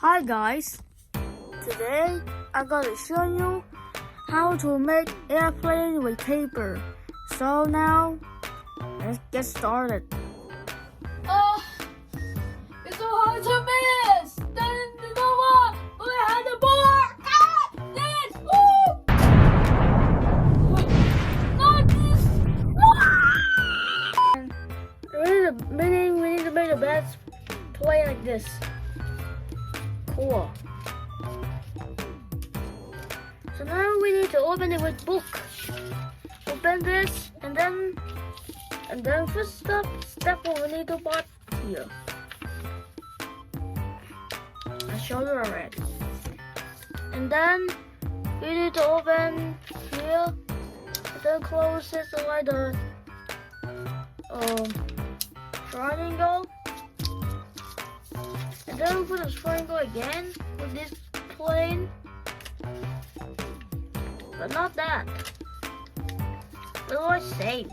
Hi guys, today I'm gonna show you how to make airplane with paper. So now, let's get started. It's so hard to miss. Then you know what? We had the board. This. Not this. We need to make the best play like this. Cool. So now we need to open it with book. Open this and then first step one we need to put here. I showed you already. And then we need to open here and then close it like the triangle. And then we put a triangle again with this plane. But not that. It was same.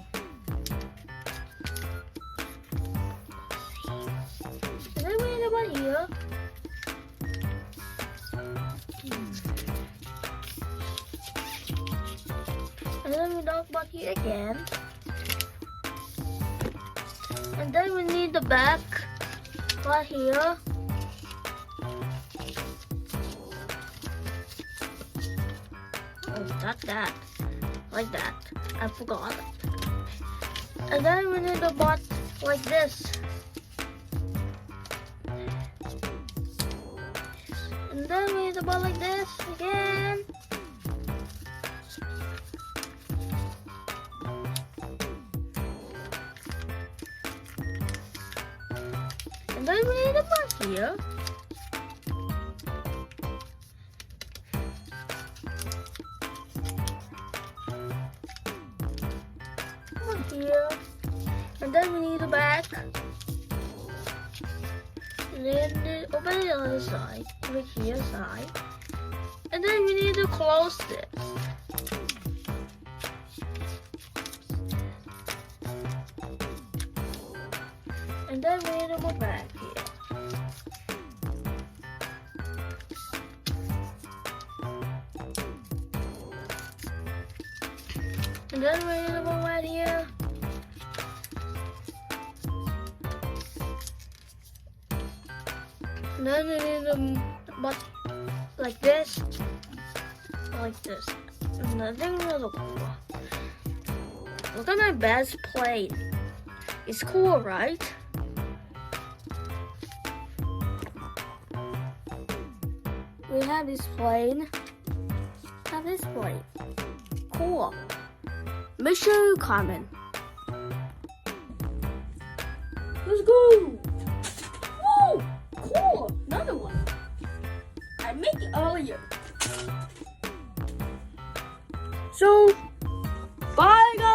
And then we need one here. And then we knock back here again. And then we need the back right here. Oh, not that. Like that. I forgot it. And then we need the butt like this. And then we need the butt like this again. And then we need a butt here. Here, and then we need the back, and then open the other side, over here side, and then we need to close this. And then we need to go back here. And then we need to go right here. And then we need to butt like this, like this. And I think that's cool. Look at my best plane. It's cool, right? We have this plane. Cool. Make sure you comment. Let's go. Woo! Cool. Another one. I made it earlier. So, bye guys.